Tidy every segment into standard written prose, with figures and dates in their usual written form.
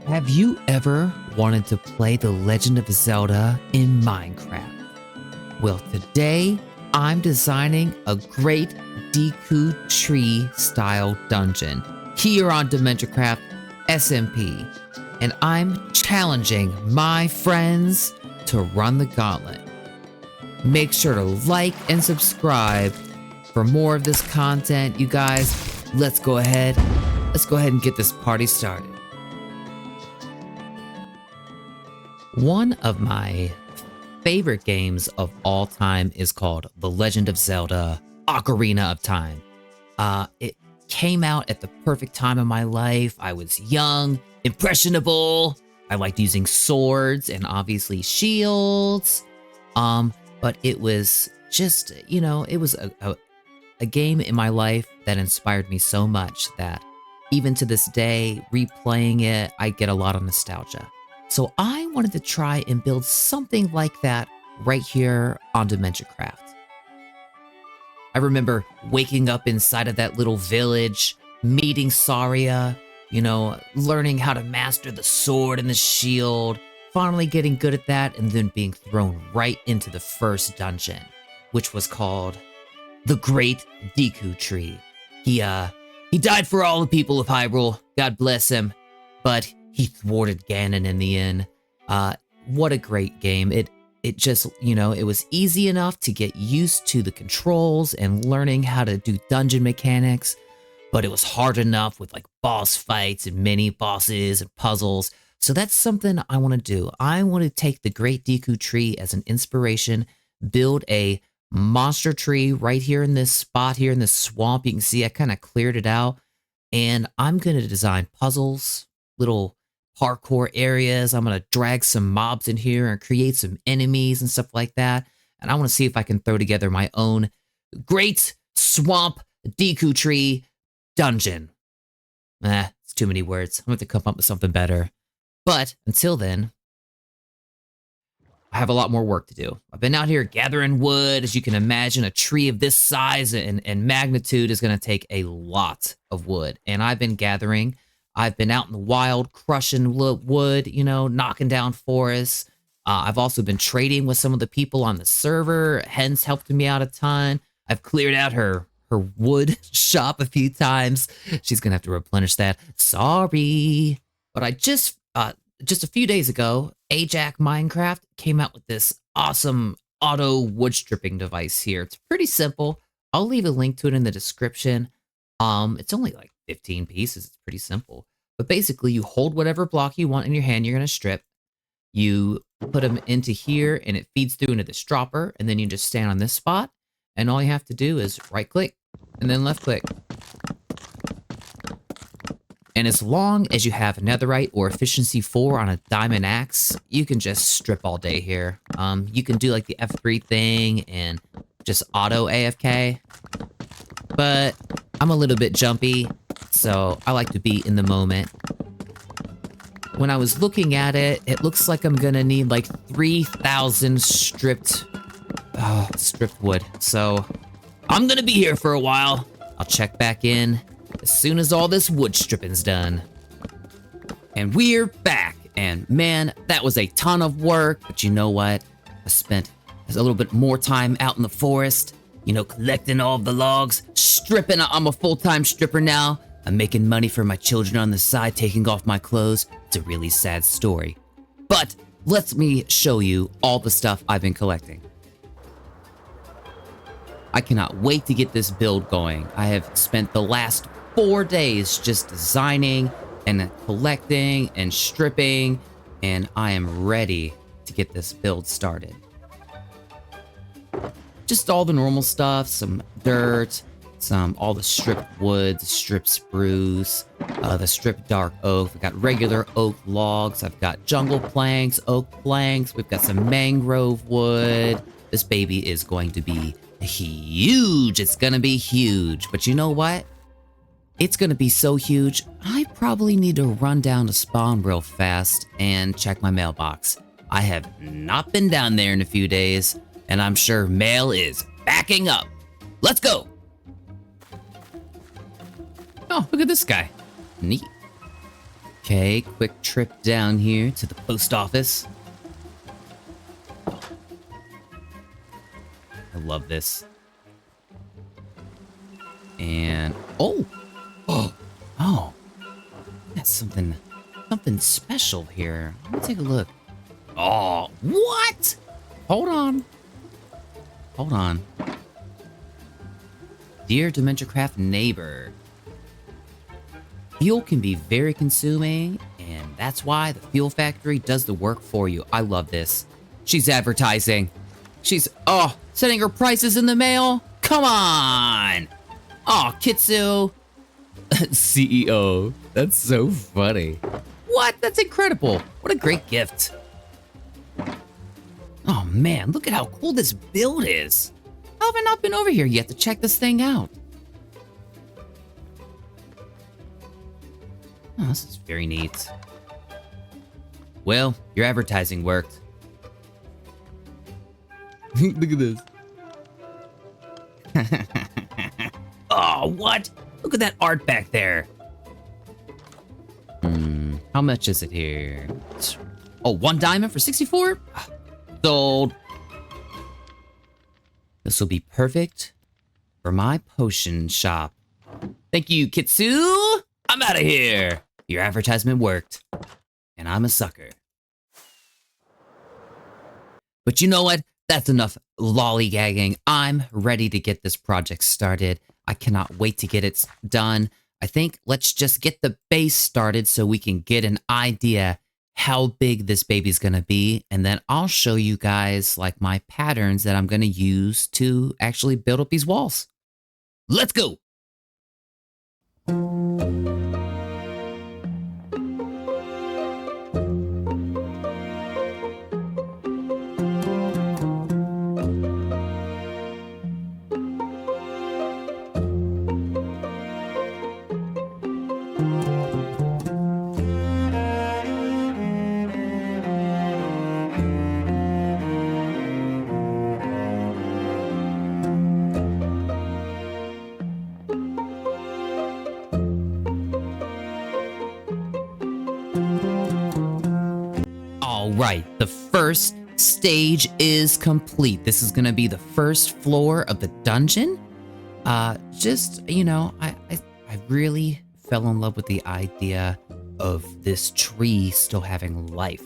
Have you ever wanted to play The Legend of Zelda in Minecraft? Well, today I'm designing a great Deku tree style dungeon here on DementiaCraft SMP, and I'm challenging my friends to run the gauntlet. Make sure to like and subscribe for more of this content, you guys. Let's go ahead and get this party started. One of my favorite games of all time is called The Legend of Zelda: Ocarina of Time. It came out at the perfect time in my life. I was young, impressionable. I liked using swords and obviously shields. But it was just, it was a game in my life that inspired me so much that even to this day, replaying it, I get a lot of nostalgia. So I wanted to try and build something like that right here on DementiaCraft. I remember waking up inside of that little village, meeting Saria, learning how to master the sword and the shield, finally getting good at that, and then being thrown right into the first dungeon, which was called the Great Deku Tree. He died for all the people of Hyrule, God bless him, but he thwarted Ganon in the end. What a great game. It just, it was easy enough to get used to the controls and learning how to do dungeon mechanics, but it was hard enough with like boss fights and mini bosses and puzzles. So that's something I want to do. I want to take the Great Deku Tree as an inspiration, build a monster tree right here in this spot here in this swamp. You can see I kind of cleared it out, and I'm going to design puzzles, little parkour areas. I'm going to drag some mobs in here and create some enemies and stuff like that. And I want to see if I can throw together my own great swamp Deku Tree dungeon. It's too many words. I'm going to have to come up with something better. But until then, I have a lot more work to do. I've been out here gathering wood. As you can imagine, a tree of this size and magnitude is going to take a lot of wood. And I've been gathering. I've been out in the wild, crushing wood, knocking down forests. I've also been trading with some of the people on the server. Hen's helped me out a ton. I've cleared out her wood shop a few times. She's going to have to replenish that. Sorry. But I just a few days ago, Ajax Minecraft came out with this awesome auto wood stripping device here. It's pretty simple. I'll leave a link to it in the description. It's only like 15 pieces. It's pretty simple. But basically, you hold whatever block you want in your hand you're going to strip. You put them into here, and it feeds through into this dropper. And then you just stand on this spot. And all you have to do is right-click and then left-click. And as long as you have netherite or efficiency 4 on a diamond axe, you can just strip all day here. You can do like the F3 thing and just auto AFK. But I'm a little bit jumpy, so I like to be in the moment. When I was looking at it, it looks like I'm gonna need like 3,000 stripped wood. So I'm gonna be here for a while. I'll check back in as soon as all this wood stripping's done. And we're back. And man, that was a ton of work, but you know what? I spent a little bit more time out in the forest, collecting all of the logs, stripping. I'm a full-time stripper now. I'm making money for my children on the side, taking off my clothes. It's a really sad story. But let me show you all the stuff I've been collecting. I cannot wait to get this build going. I have spent the last 4 days just designing and collecting and stripping, and I am ready to get this build started. Just all the normal stuff, some dirt, all the stripped wood, the stripped spruce, the stripped dark oak. We've got regular oak logs. I've got jungle planks, oak planks. We've got some mangrove wood. This baby is going to be huge. It's gonna be huge. But you know what? It's gonna be so huge, I probably need to run down to spawn real fast and check my mailbox. I have not been down there in a few days, and I'm sure mail is backing up. Let's go. Oh, look at this guy. Neat. Okay, quick trip down here to the post office. I love this. And oh, oh, that's something special here. Let me take a look. Oh, what? Hold on. Hold on. Dear DementiaCraft neighbor, fuel can be very consuming, and that's why the fuel factory does the work for you. I love this. She's advertising. She's, sending her prices in the mail? Come on! Oh, Kitsu. CEO. That's so funny. What? That's incredible. What a great gift. Oh man, look at how cool this build is. How have I not been over here yet to check this thing out? Oh, this is very neat. Well, your advertising worked. Look at this. Oh, what? Look at that art back there. How much is it here? Oh, 1 diamond for 64? Sold. This will be perfect for my potion shop. Thank you, Kitsu. I'm out of here. Your advertisement worked. And I'm a sucker. But you know what? That's enough lollygagging. I'm ready to get this project started. I cannot wait to get it done. I think let's just get the base started so we can get an idea how big this baby's gonna be. And then I'll show you guys like my patterns that I'm gonna use to actually build up these walls. Let's go. All right, the first stage is complete. This is gonna be the first floor of the dungeon. Just, you know, I really fell in love with the idea of this tree still having life.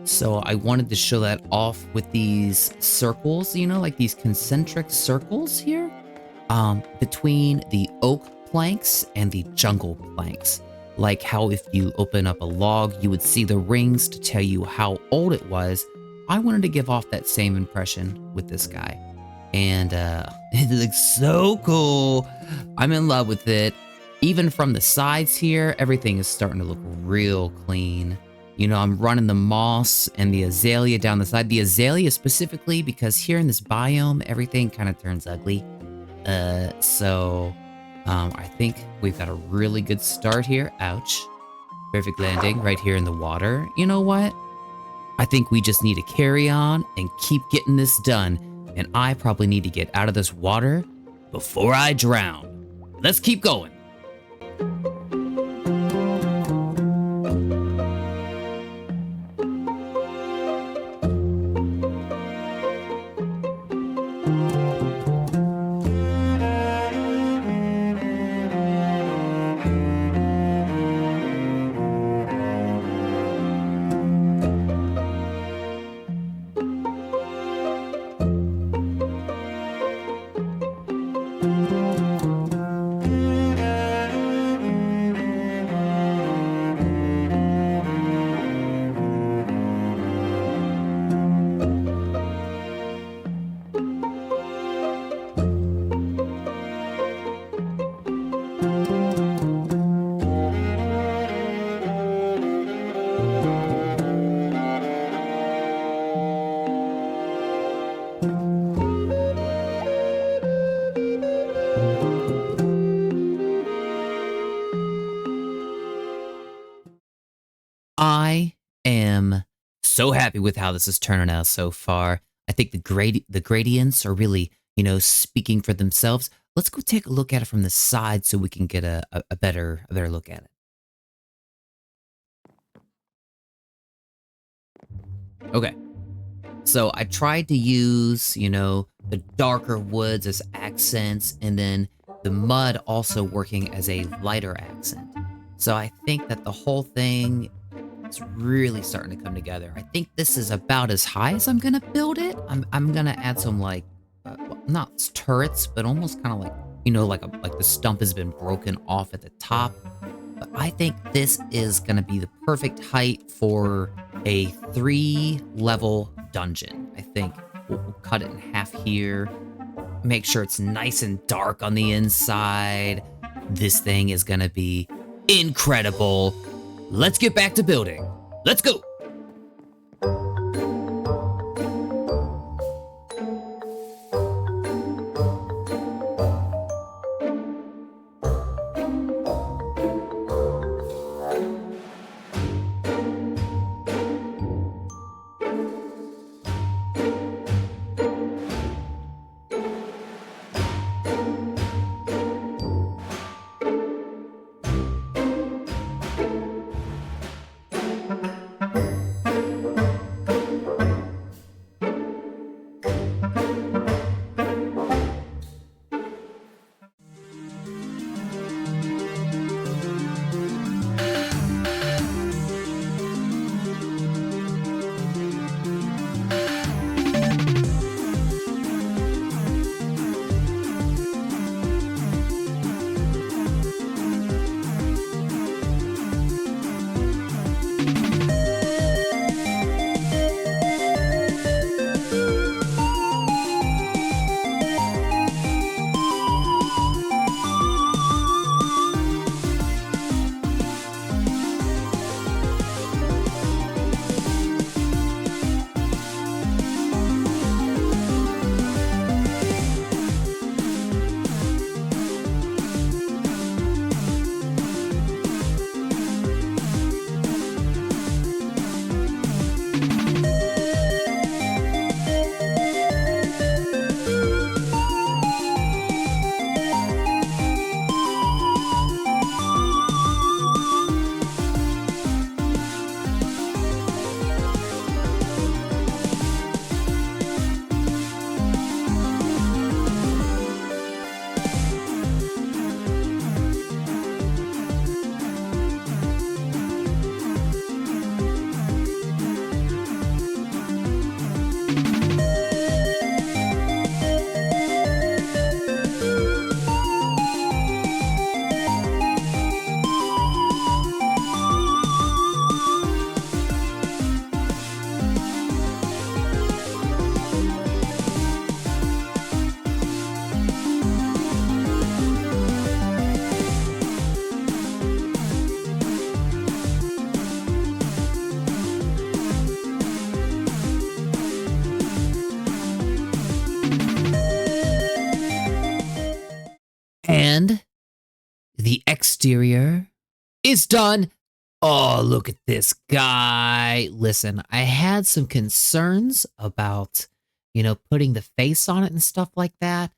So I wanted to show that off with these circles, you know, like these concentric circles here, between the oak planks and the jungle planks. Like how if you open up a log, you would see the rings to tell you how old it was. I wanted to give off that same impression with this guy. And it looks so cool. I'm in love with it. Even from the sides here, everything is starting to look real clean. You know, I'm running the moss and the azalea down the side. The azalea specifically because here in this biome, everything kind of turns ugly. I think we've got a really good start here. Ouch. Perfect landing right here in the water. You know what? I think we just need to carry on and keep getting this done. And I probably need to get out of this water before I drown. Let's keep going. I am so happy with how this is turning out so far. I think the gradients are really, you know, speaking for themselves. Let's go take a look at it from the side so we can get a better look at it. Okay. So I tried to use, the darker woods as accents and then the mud also working as a lighter accent. So I think that the whole thing is really starting to come together. I think this is about as high as I'm gonna build it. I'm gonna add some like, well, not turrets, but almost kind of like, like the stump has been broken off at the top. But I think this is gonna be the perfect height for a 3-level dungeon. I think we'll cut it in half here. Make sure it's nice and dark on the inside. This thing is gonna be incredible. Let's get back to building. Let's go. And the exterior is done. Oh, look at this guy. Listen, I had some concerns about, putting the face on it and stuff like that,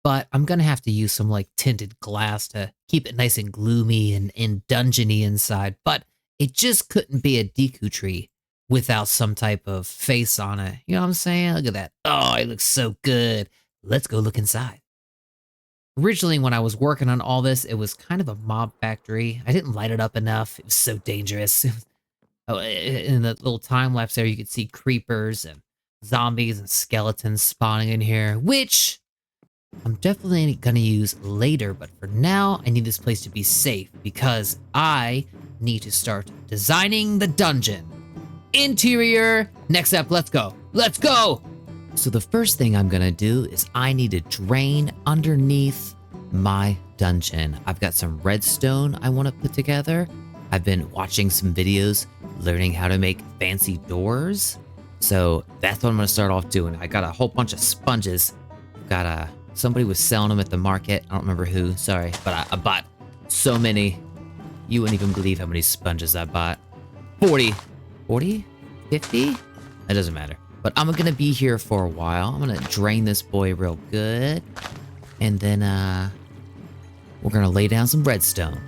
but I'm gonna have to use some like tinted glass to keep it nice and gloomy and dungeony inside. But it just couldn't be a Deku tree without some type of face on it. You know what I'm saying? Look at that. Oh, it looks so good. Let's go look inside. Originally, when I was working on all this, it was kind of a mob factory. I didn't light it up enough. It was so dangerous. Oh, in the little time lapse there, you could see creepers and zombies and skeletons spawning in here, which I'm definitely going to use later. But for now, I need this place to be safe because I need to start designing the dungeon. Interior, next up, let's go. Let's go! So the first thing I'm gonna do is I need to drain underneath my dungeon. I've got some redstone I wanna put together. I've been watching some videos, learning how to make fancy doors. So that's what I'm gonna start off doing. I got a whole bunch of sponges. Somebody was selling them at the market. I don't remember who, sorry, but I bought so many. You wouldn't even believe how many sponges I bought. 40, 50? It doesn't matter. But I'm gonna be here for a while. I'm gonna drain this boy real good. And then, we're gonna lay down some redstone.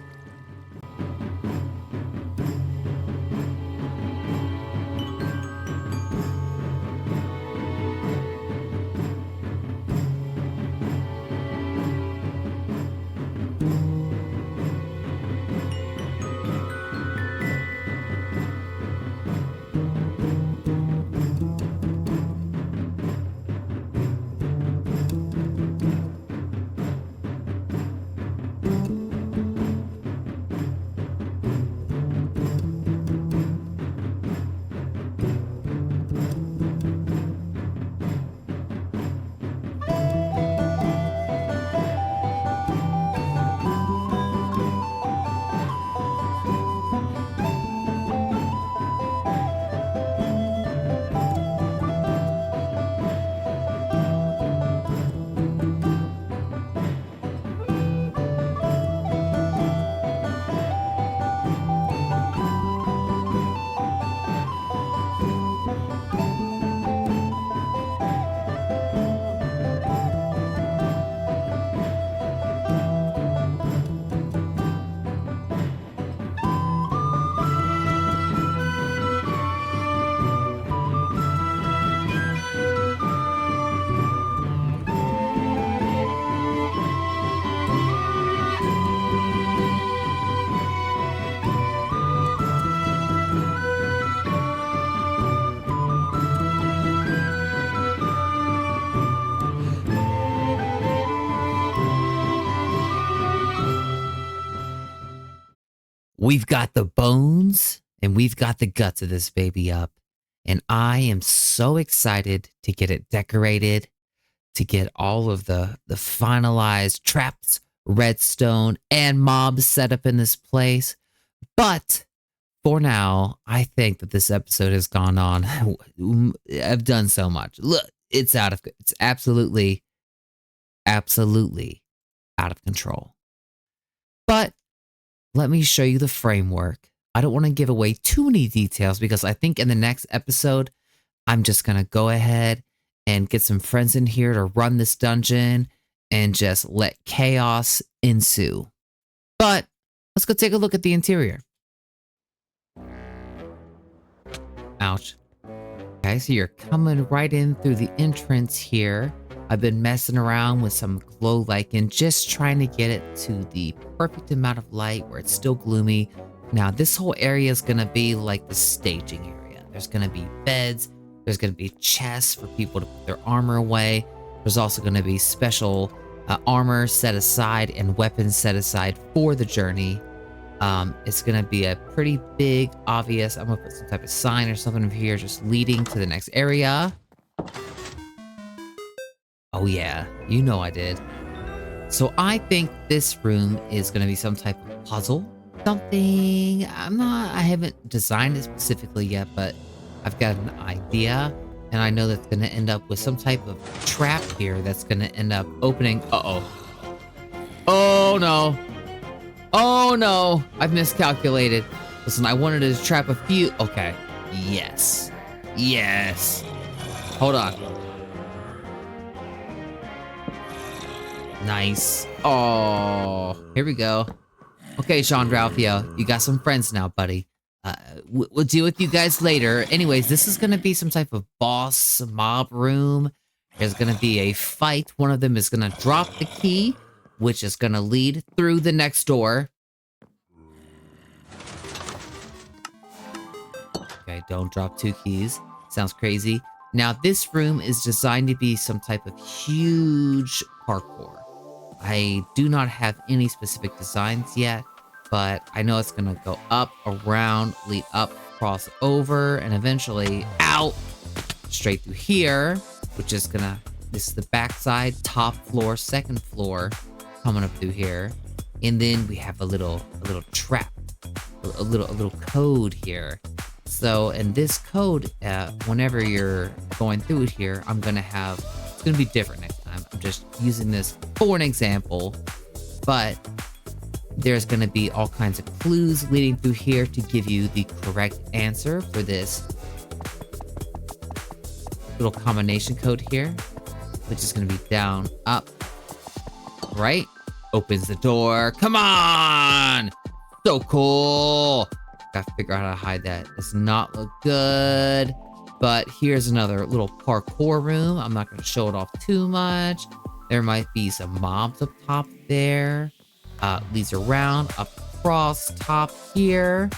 we've got the bones and we've got the guts of this baby up. And I am so excited to get it decorated, to get all of the finalized traps, redstone, and mobs set up in this place. But for now, I think that this episode has gone on. I've done so much. Look, it's absolutely out of control. But let me show you the framework. I don't want to give away too many details because I think in the next episode, I'm just going to go ahead and get some friends in here to run this dungeon and just let chaos ensue. But let's go take a look at the interior. Ouch. Okay, so you're coming right in through the entrance here. I've been messing around with some glow lichen, just trying to get it to the perfect amount of light where it's still gloomy. Now, this whole area is going to be like the staging area. There's going to be beds. There's going to be chests for people to put their armor away. There's also going to be special armor set aside and weapons set aside for the journey. It's going to be a pretty big, obvious, I'm going to put some type of sign or something over here just leading to the next area. Oh yeah, you know I did. So I think this room is going to be some type of puzzle. Something, I haven't designed it specifically yet, but I've got an idea. And I know that's going to end up with some type of trap here that's going to end up opening. Uh-oh. Oh no. Oh no, I've miscalculated. Listen, I wanted to trap a few. Okay. Yes. Yes. Hold on. Nice. Oh, here we go. Okay, Sean Ralphio, you got some friends now, buddy. We'll deal with you guys later. Anyways, this is going to be some type of boss mob room. There's going to be a fight. One of them is going to drop the key, which is going to lead through the next door. Okay, don't drop 2 keys. Sounds crazy. Now, this room is designed to be some type of huge parkour. I do not have any specific designs yet, but I know it's going to go up, around, lead up, cross over, and eventually out, straight through here, which is going to, this is the backside, top floor, second floor, coming up through here. And then we have a little trap, a little code here. So in this code, whenever you're going through it here, I'm going to have, it's going to be different next time. I'm just using this for an example, but there's going to be all kinds of clues leading through here to give you the correct answer for this little combination code here, which is going to be down, up, right? Opens the door. Come on! So cool! Gotta figure out how to hide that. Does not look good. But here's another little parkour room. I'm not gonna show it off too much. There might be some mobs up top there. Leads around, up across, top here.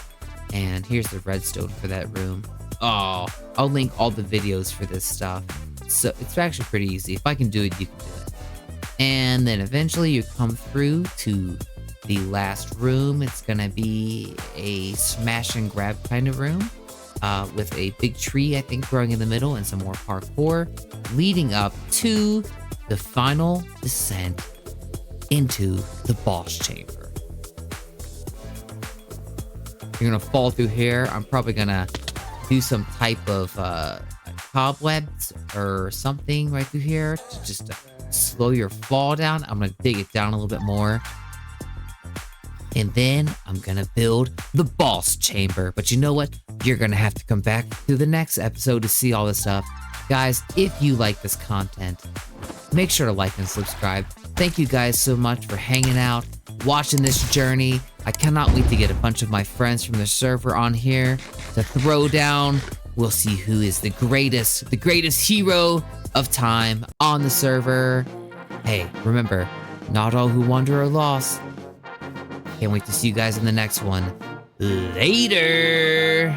And here's the redstone for that room. Oh, I'll link all the videos for this stuff. So it's actually pretty easy. If I can do it, you can do it. And then eventually you come through to the last room. It's gonna be a smash and grab kind of room with a big tree, I think, growing in the middle and some more parkour leading up to the final descent into the boss chamber. You're gonna fall through here. I'm probably gonna do some type of cobwebs or something right through here to just slow your fall down. I'm gonna dig it down a little bit more. And then I'm gonna build the boss chamber. But you know what? You're gonna have to come back to the next episode to see all this stuff. Guys, if you like this content, make sure to like and subscribe. Thank you guys so much for hanging out, watching this journey. I cannot wait to get a bunch of my friends from the server on here to throw down. We'll see who is the greatest hero of time on the server. Hey, remember, not all who wander are lost. Can't wait to see you guys in the next one. Later!